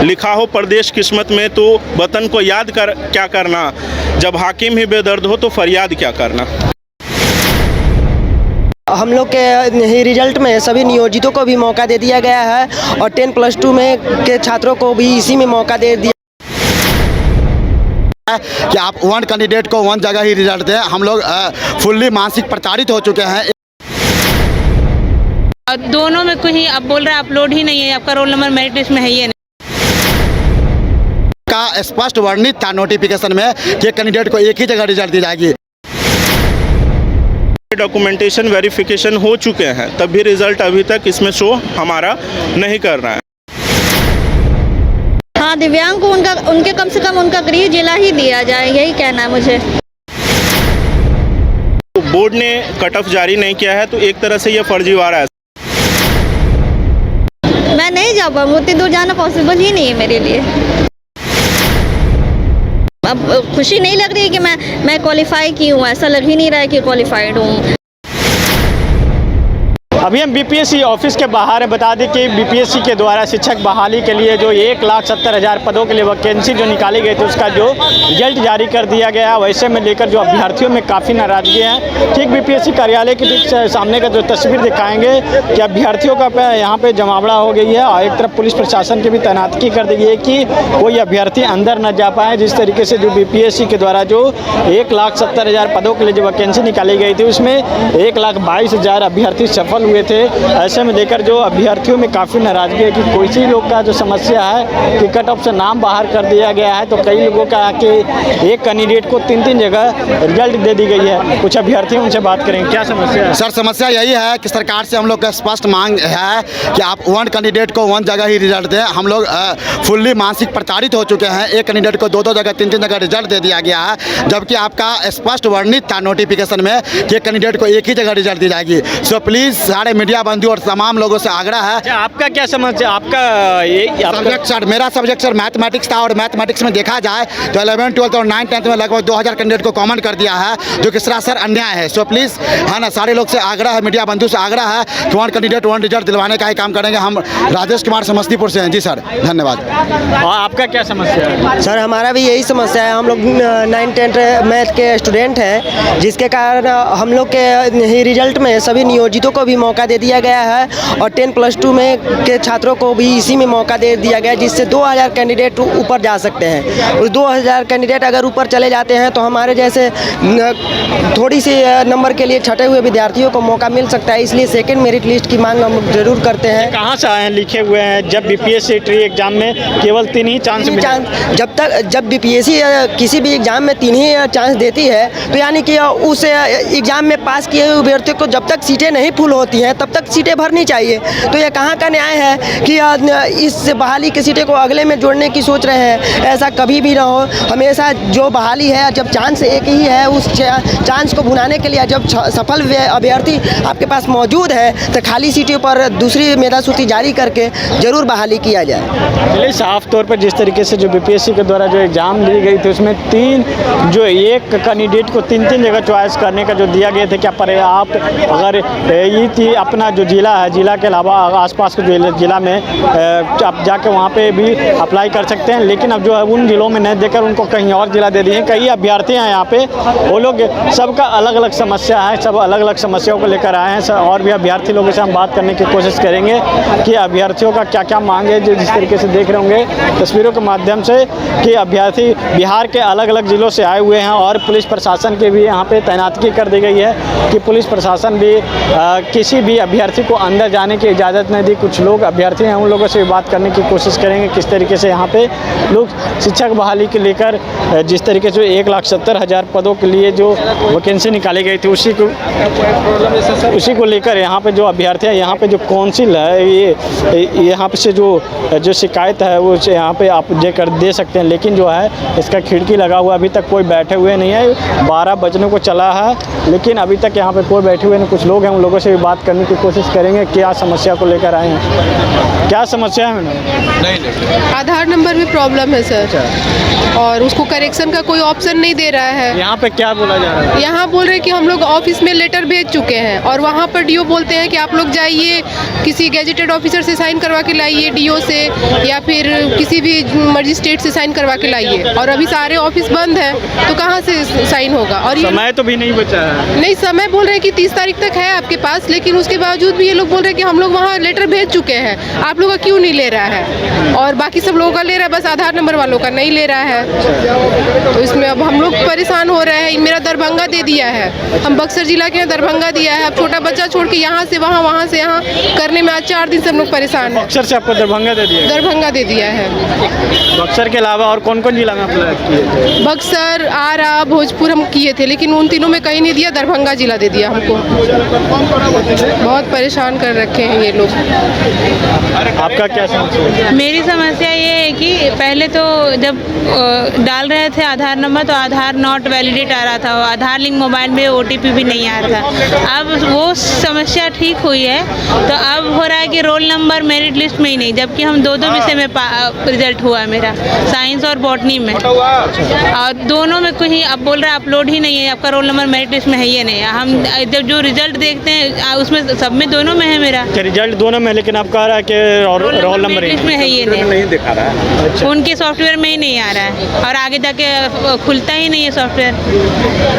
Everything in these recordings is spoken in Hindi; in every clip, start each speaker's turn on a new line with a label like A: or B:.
A: लिखा हो परदेश किस्मत में तो वतन को याद कर क्या करना, जब हाकिम ही बेदर्द हो तो फरियाद क्या करना।
B: हम लोग के ही रिजल्ट में सभी नियोजितों को भी मौका दे दिया गया है और 10+2 में के छात्रों को भी इसी में मौका दे दिया
C: कि आप वन कैंडिडेट को वन जगह ही रिजल्ट दें। हम लोग फुल्ली मानसिक प्रताड़ित हो चुके हैं।
D: दोनों में कहीं अब बोल रहे हैं अपलोड ही नहीं है, आपका रोल नंबर मेरिट लिस्ट में है ही नहीं।
C: का स्पष्ट वर्णित था नोटिफिकेशन में कि कैंडिडेट को एक ही जगह रिजल्ट दी जाएगी।
A: डॉक्यूमेंटेशन वेरिफिकेशन हो चुके हैं तब भी रिजल्ट अभी तक इसमें शो हमारा नहीं कर रहा है।
E: हाँ, दिव्यांग को उनके कम से कम उनका गृह जिला ही दिया जाए, यही कहना है मुझे।
A: बोर्ड ने कट ऑफ जारी नहीं किया है तो एक तरह से यह फर्जीवाड़ा है।
E: मैं नहीं जा पाऊंगी, उतनी दूर जाना पॉसिबल ही नहीं है मेरे लिए। अब खुशी नहीं लग रही है कि मैं क्वालिफाई की हूँ, ऐसा लग ही नहीं रहा है कि क्वालिफाइड हूँ।
F: अभी हम बीपीएससी ऑफिस के बाहर हैं। बता दें कि बीपीएससी के द्वारा शिक्षक बहाली के लिए जो 1,70,000 पदों के लिए वैकेंसी जो निकाली गई थी उसका जो रिजल्ट जारी कर दिया गया, वैसे में लेकर जो अभ्यर्थियों में काफ़ी नाराजगी है। ठीक बीपीएससी कार्यालय के ठीक सामने का जो तस्वीर दिखाएंगे कि अभ्यर्थियों का यहाँ पे जमावड़ा हो गई है और एक तरफ पुलिस प्रशासन की भी तैनाती कर दी गई है कि कोई अभ्यर्थी अंदर न जा पाए। जिस तरीके से जो बीपीएससी के द्वारा जो 1,70,000 पदों के लिए जो वैकेंसी निकाली गई थी उसमें 1,22,000 अभ्यर्थी सफल हुए थे। ऐसे में लेकर जो अभ्यर्थियों में काफ़ी नाराजगी है कि कोई लोग का जो समस्या है कि कट ऑफ से नाम बाहर कर दिया गया है, तो कई लोगों का कि एक कैंडिडेट को 3 जगह रिजल्ट दे दी गई है। कुछ अभ्यर्थियों उनसे बात करेंगे, क्या समस्या है?
C: सर, समस्या यही है कि सरकार से हम लोग का स्पष्ट मांग है कि आप वन कैंडिडेट को वन जगह ही रिजल्ट दें। हम लोग फुल्ली मानसिक प्रताड़ित हो चुके हैं। एक कैंडिडेट को 2 जगह 3 जगह रिजल्ट दे दिया गया है, जबकि आपका स्पष्ट वर्णित था नोटिफिकेशन में कि कैंडिडेट को एक ही जगह रिजल्ट दी जाएगी। सो प्लीज़ सारे मीडिया बंधु और तमाम लोगों से आग्रह है।
F: अच्छा, आपका क्या समस्या? आपका
C: सब्जेक्ट सर, मेरा सब्जेक्ट सर मैथमेटिक्स था और मैथमेटिक्स में देखा जाए तो 11th 12th और 9th 10th में लगभग 2000 कैंडिडेट को कॉमन कर दिया है, जो कि सरासर अन्याय है। सो प्लीज़ है ना, सारे लोग से आग्रह है, मीडिया बंधु से आग्रह है कि वन कैंडिडेट वन रिजल्ट दिलवाने का ही काम करेंगे। हम राजेश कुमार समस्तीपुर से हैं। जी सर, धन्यवाद।
F: और आपका क्या समस्या है?
B: सर, हमारा भी यही समस्या है। हम लोग 9th 10th मैथ के स्टूडेंट हैं, जिसके कारण हम लोग के ही रिजल्ट में सभी नियोजितों को भी मौका दे दिया गया है और 10+2 में के छात्रों को भी इसी में मौका दे दिया गया, जिससे 2000 कैंडिडेट ऊपर जा सकते हैं। उस 2000 कैंडिडेट अगर ऊपर चले जाते हैं तो हमारे जैसे थोड़ी सी नंबर के लिए छटे हुए विद्यार्थियों को मौका मिल सकता है। इसलिए सेकंड मेरिट लिस्ट की मांग हम जरूर करते हैं।
F: कहाँ से आए हैं? लिखे हुए हैं जब बीपीएससी ट्री एग्जाम में केवल 3 ही चांस
B: जब बीपीएससी किसी भी एग्जाम में 3 ही चांस देती है, तो यानी कि उस एग्जाम में पास किए हुए अभ्यर्थियों को जब तक सीटें नहीं फुल होती हैं तब तक सीटें भरनी चाहिए। तो ये कहाँ का न्याय है कि इस बहाली की सीटें को अगले में जोड़ने की सोच रहे हैं? ऐसा कभी भी ना हो। हमेशा जो बहाली है, जब चांस एक ही है, उस चांस को भुनाने के लिए जब सफल अभ्यर्थी आपके पास मौजूद है तो खाली सीटों पर दूसरी मेधासूची जारी करके जरूर बहाली किया जाए।
F: चलिए, साफ तौर पर जिस तरीके से जो बीपीएससी के द्वारा जो एग्ज़ाम ली गई थी उसमें एक कैंडिडेट को 3 जगह चॉइस करने का जो दिया गया था, क्या पर आप अगर ये अपना जो जिला है, जिला के अलावा आसपास के जो जिला में आप जाके वहाँ पे भी अप्लाई कर सकते हैं, लेकिन अब जो है उन जिलों में नहीं देकर उनको कहीं और जिला दे दिए। कई अभ्यर्थी हैं यहाँ पे, वो लोग सबका अलग अलग समस्या है, सब अलग अलग समस्याओं को लेकर आए हैं। और भी अभ्यर्थी लोगों से हम बात करने की कोशिश करेंगे कि अभ्यर्थियों का क्या क्या मांग है। जो जिस तरीके से देख रहे होंगे तस्वीरों के माध्यम से कि अभ्यर्थी बिहार के अलग अलग ज़िलों से आए हुए हैं और पुलिस प्रशासन की भी यहाँ पे तैनाती कर दी गई है कि पुलिस प्रशासन भी किसी भी अभ्यर्थी को अंदर जाने की इजाज़त नहीं दी। कुछ लोग अभ्यर्थी हैं, उन लोगों से बात करने की कोशिश करेंगे किस तरीके से यहाँ पे लोग शिक्षक बहाली के लेकर जिस तरीके से 1,70,000 पदों के लिए जो वैकेंसी निकाली गई थी उसी को लेकर यहाँ पे जो अभ्यर्थी हैं, यहाँ पे जो काउंसिल है, ये यहाँ पे से जो शिकायत है वो यहाँ पे आप देकर दे सकते हैं। लेकिन जो है इसका खिड़की लगा हुआ, अभी तक कोई बैठे हुए नहीं है। 12 बजने को चला है, लेकिन अभी तक यहाँ पे कोई बैठे हुए नहीं। कुछ लोग हैं, उन लोगों से भी बात करने की कोशिश करेंगे क्या समस्या को लेकर आए हैं। क्या समस्या है मैडम?
G: आधार नंबर में प्रॉब्लम है सर, और उसको करेक्शन का कोई ऑप्शन नहीं दे रहा है।
F: यहाँ पे क्या बोला जा रहा है?
G: यहाँ बोल रहे हैं कि हम लोग ऑफिस में लेटर भेज चुके हैं, और वहाँ पर डीओ बोलते हैं कि आप लोग जाइए किसी गैजेटेड ऑफिसर से साइन करवा के लाइए, डीओ से या फिर किसी भी मजिस्ट्रेट से साइन करवा के लाइए, और अभी सारे ऑफिस बंद हैं तो कहाँ से साइन होगा। और ये
F: समय तो भी नहीं बचा है।
G: नहीं, समय बोल रहे हैं कि 30 तारीख तक है आपके पास, लेकिन उसके बावजूद भी ये लोग बोल रहे हैं कि हम लोग वहाँ लेटर भेज चुके हैं, आप लोगों का क्यों नहीं ले रहा है, और बाकी सब लोगों का ले रहा है, बस आधार नंबर वालों का नहीं ले रहा है। तो इसमें अब हम लोग परेशान हो रहे हैं। मेरा दरभंगा दे दिया है, हम बक्सर जिला के यहाँ दरभंगा दिया है, अब छोटा बच्चा छोड़ के यहाँ से वहाँ, वहाँ से यहाँ करने में आज 4 दिन से हम लोग परेशान हैं।
F: बक्सर से आपको दरभंगा दे दिया?
G: दरभंगा दे दिया है।
F: बक्सर के अलावा और कौन कौन जिला में अप्लाई किए थे?
G: बक्सर, आरा, भोजपुर हम किए थे, लेकिन उन तीनों में कहीं नहीं दिया, दरभंगा जिला दे दिया हमको। बहुत परेशान कर रखे हैं ये लोग।
F: आपका क्या समस्या है?
D: मेरी समस्या ये है कि पहले तो जब डाल रहे थे आधार नंबर तो आधार नॉट वैलिडेट आ रहा था, आधार लिंक मोबाइल में OTP भी नहीं आ रहा था। अब वो समस्या ठीक हुई है, तो अब हो रहा है कि रोल नंबर मेरिट लिस्ट में ही नहीं, जबकि हम दो विषय में रिजल्ट हुआ मेरा, साइंस और बॉटनी में, और दोनों में कहीं अब बोल रहा है अपलोड ही नहीं है, आपका रोल नंबर मेरिट लिस्ट में है ही नहीं। हम जब जो रिजल्ट देखते हैं उसमें सब में दोनों में है मेरा
F: रिजल्ट दोनों में, लेकिन आप कह रहा है कि रोल नंबर
D: लिस्ट में है ही नहीं दिखा रहा है। उनके सॉफ्टवेयर में ही नहीं आ रहा है, और आगे जाके खुलता ही नहीं है सॉफ्टवेयर।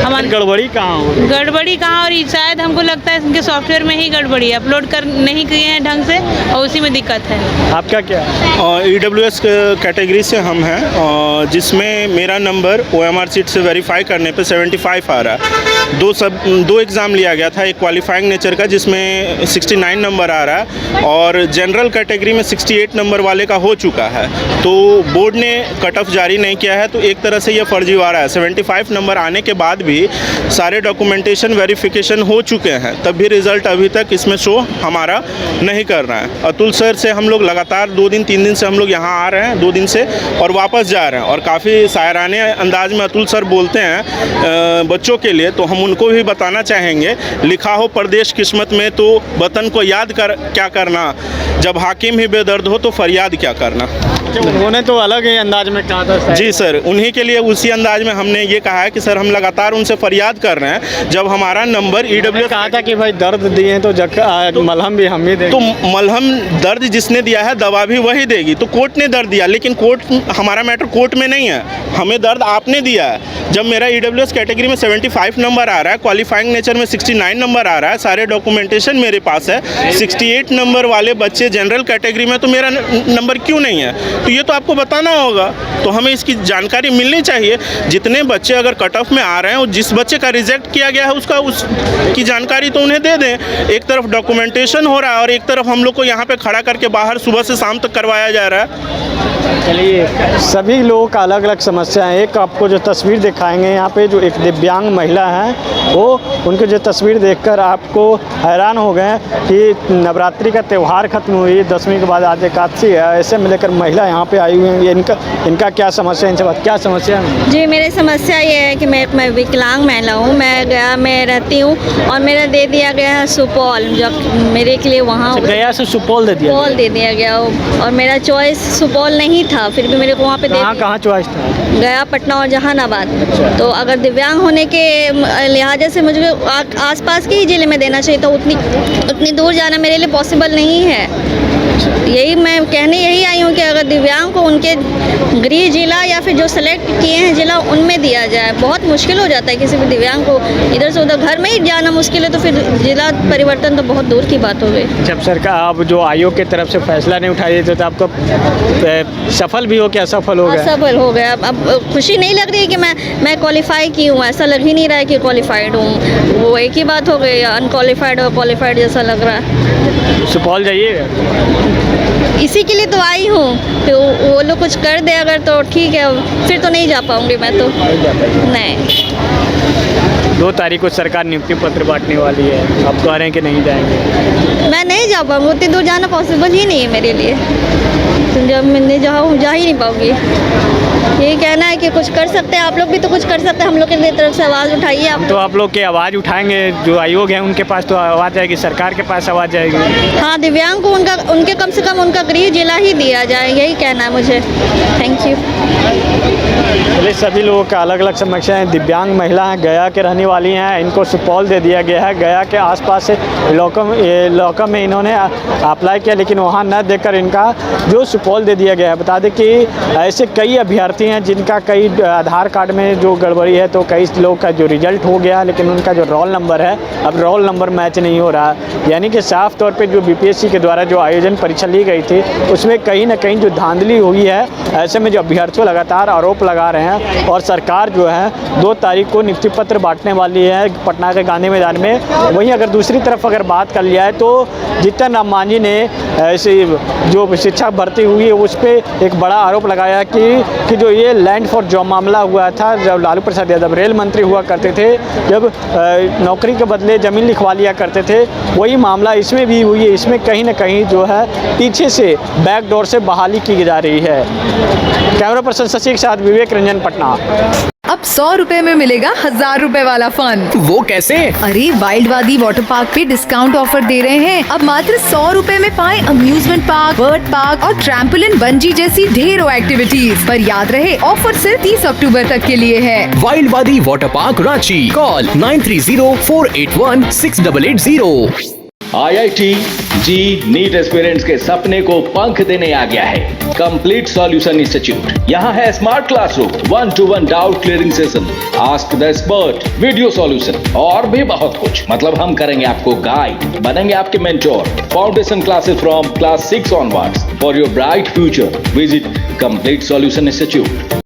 D: हमारी
F: गड़बड़ी कहाँ हो?
D: गड़बड़ी कहाँ, और शायद हमको लगता है इनके सॉफ्टवेयर में ही गड़बड़ी, अपलोड कर नहीं किए हैं ढंग से, और उसी में दिक्कत है।
F: आपका क्या?
A: EWS कैटेगरी से हम हैं, जिसमें मेरा नंबर OMR सीट से वेरीफाई करने पे 75 आ रहा है। दो एग्ज़ाम लिया गया था, एक क्वालिफाइंग नेचर का जिसमें 69 नंबर आ रहा है, और जनरल कैटेगरी में 68 नंबर वाले का हो चुका है। तो बोर्ड ने कट ऑफ जारी नहीं किया है, तो एक तरह से ये फर्जीवाड़ा है। 75 नंबर आने के बाद भी सारे डॉक्यूमेंटेशन वेरिफिकेशन हो चुके हैं, तब भी रिज़ल्ट अभी तक इसमें शो हमारा नहीं कर रहा है। अतुल सर से हम लोग लगातार 2 दिन 3 दिन से हम लोग यहाँ आ रहे हैं, 2 दिन से, और वापस जा रहे हैं, और काफ़ी शायराने अंदाज में अतुल सर बोलते हैं बच्चों के लिए, तो हम उनको भी बताना चाहेंगे, लिखा हो परदेश किस्मत में तो वतन को याद कर क्या करना, जब हाकिम ही बेदर्द हो तो फरियाद क्या करना।
F: उन्होंने तो अलग ही अंदाज में कहा था।
A: जी सर, उन्हीं के लिए उसी अंदाज में हमने ये कहा है कि सर हम लगातार उनसे फरियाद कर रहे हैं, जब हमारा नंबर EWS
F: कहा था कि भाई दर्द दिए तो मलहम भी हम ही देंगे।
A: तो मलहम दर्द जिसने दिया है दवा भी वही देगी। तो कोर्ट ने दर्द दिया, लेकिन कोर्ट, हमारा मैटर कोर्ट में नहीं है, हमें दर्द आपने दिया है। जब मेरा EWS कैटेगरी में 75 नंबर आ रहा है, क्वालिफाइंग नेचर में 69 नंबर आ रहा है, सारे डॉक्यूमेंटेशन मेरे पास है, 68 नंबर वाले बच्चे जनरल कैटेगरी में, तो मेरा नंबर क्यों नहीं है? तो ये तो आपको बताना होगा, तो हमें इसकी जानकारी मिलनी चाहिए। जितने बच्चे अगर कट ऑफ में आ रहे हैं और जिस बच्चे का रिजेक्ट किया गया है उसकी जानकारी तो उन्हें दे दें। एक तरफ डॉक्यूमेंटेशन हो रहा है और एक तरफ हम लोग को यहाँ पे खड़ा करके बाहर सुबह से शाम तक करवाया जा रहा है।
F: चलिए, सभी लोगों का अलग अलग समस्या है। एक आपको जो तस्वीर दिखाएंगे यहाँ पे, जो एक दिव्यांग महिला है, वो उनकी जो तस्वीर देखकर आपको हैरान हो गए कि नवरात्रि का त्यौहार खत्म हुई, 10वीं के बाद आज एकादशी है, ऐसे में लेकर महिला यहाँ पे आई हुई है। इनका क्या समस्या है? इनसे बात क्या समस्या है?
E: जी, मेरी समस्या ये है कि मैं विकलांग महिला हूँ, मैं गया में रहती हूँ, और मेरा दे दिया गया है सुपौल, जब मेरे के लिए वहाँ
F: गया से सुपौल दे दिया गया, और मेरा चॉइस सुपौल नहीं था, फिर भी मेरे को वहाँ पे कहाँ चॉइस था?
E: गया, पटना और जहानाबाद। तो अगर दिव्यांग होने के लिहाजे से मुझे आसपास के ही ज़िले में देना चाहिए, तो उतनी दूर जाना मेरे लिए पॉसिबल नहीं है। यही मैं कहने यही आई हूँ कि अगर दिव्यांग को उनके गृह जिला या फिर जो सेलेक्ट किए हैं जिला, उनमें दिया जाए। बहुत मुश्किल हो जाता है किसी भी दिव्यांग को इधर से उधर, घर में ही जाना मुश्किल है, तो फिर जिला परिवर्तन तो बहुत दूर की बात हो गई।
F: जब सरकार अब जो आयोग की तरफ से फैसला नहीं उठाई तो आपको सफल भी हो क्या? असफल हो गया?
E: असफल हो गया। अब खुशी नहीं लग रही है कि मैं क्वालिफाई की हूँ, ऐसा लग ही नहीं रहा है कि क्वालिफाइड हूँ। वो एक ही बात हो गई, अनक्वालिफाइड और क्वालिफाइड जैसा लग रहा है।
F: सुपौल जाइएगा?
E: इसी के लिए तो आई हूँ, तो वो लोग कुछ कर दे अगर तो ठीक है, फिर तो नहीं जा पाऊँगी मैं तो। नहीं,
F: 2 तारीख को सरकार नियुक्ति पत्र बांटने वाली है, आप कह रहे हैं कि नहीं जाएंगे?
E: मैं नहीं जा पाऊँगी, उतनी दूर जाना पॉसिबल ही नहीं है मेरे लिए, तो जब मैं नहीं जा ही नहीं पाऊँगी। यही कहना है कि कुछ कर सकते हैं, आप लोग भी तो कुछ कर सकते हैं, हम लोग की तरफ से आवाज़ उठाइए आप।
F: तो आप लोग की आवाज़ उठाएंगे, जो आयोग है उनके पास तो आवाज़ जाएगी, सरकार के पास आवाज़ जाएगी।
E: हाँ, दिव्यांग को उनके कम से कम उनका गृह जिला ही दिया जाए, यही कहना है मुझे। Thank you.
F: चलिए, सभी लोगों का अलग अलग समस्या है। दिव्यांग महिला हैं, गया के रहने वाली हैं, इनको सुपौल दे दिया गया है। गया के आसपास से इलाकों में इन्होंने अप्लाई किया, लेकिन वहाँ न देकर इनका जो सुपौल दे दिया गया है। बता दें कि ऐसे कई अभ्यर्थी हैं जिनका कई आधार कार्ड में जो गड़बड़ी है, तो कई लोग का जो रिजल्ट हो गया, लेकिन उनका जो रोल नंबर है, अब रोल नंबर मैच नहीं हो रहा। यानी कि साफ तौर पे जो बीपीएससी के द्वारा जो आयोजन परीक्षा ली गई थी, उसमें कहीं ना कहीं जो धांधली हुई है। ऐसे में जो अभ्यर्थी लगातार आरोप लगा रहे हैं, और सरकार जो है 2 तारीख को नियुक्ति पत्र बांटने वाली है पटना के गांधी मैदान में। वहीं अगर दूसरी तरफ अगर बात कर लिया है, तो जीतन राम मांझी ने ऐसे जो शिक्षा भर्ती हुई है उस पर एक बड़ा आरोप लगाया कि जो ये लैंड फॉर जॉब मामला हुआ था, जब लालू प्रसाद यादव रेल मंत्री हुआ करते थे, जब नौकरी के बदले ज़मीन लिखवा लिया करते थे, वही मामला इसमें भी हुई है। इसमें कहीं ना कहीं जो है पीछे से बैकडोर से बहाली की जा रही है। कैमरा पर्सन शशि के साथ विवेक रंजन, पटना।
H: अब 100 रुपए में मिलेगा 1000 रुपए वाला फन।
I: वो कैसे?
H: अरे वाइल्ड वादी वाटर पार्क पे डिस्काउंट ऑफर दे रहे हैं। अब मात्र 100 रुपए में पाएं अम्यूजमेंट पार्क, बर्ड पार्क और ट्रैम्पोलिन, बंजी जैसी ढेरों एक्टिविटीज। पर याद रहे, ऑफर सिर्फ 30 अक्टूबर तक के लिए है।
I: वाइल्ड वादी water park Ranchi, call 9304816880।
J: IIT जी नीट एस्पिरेंट्स के सपने को पंख देने आ गया है कंप्लीट सॉल्यूशन इंस्टीट्यूट। यहाँ है smart classroom, 1-to-1 doubt clearing session, ask the expert, video solution और भी बहुत कुछ। मतलब हम करेंगे आपको गाइड, बनेंगे आपके mentor. Foundation classes from class 6 onwards for your bright future. Visit complete solution institute.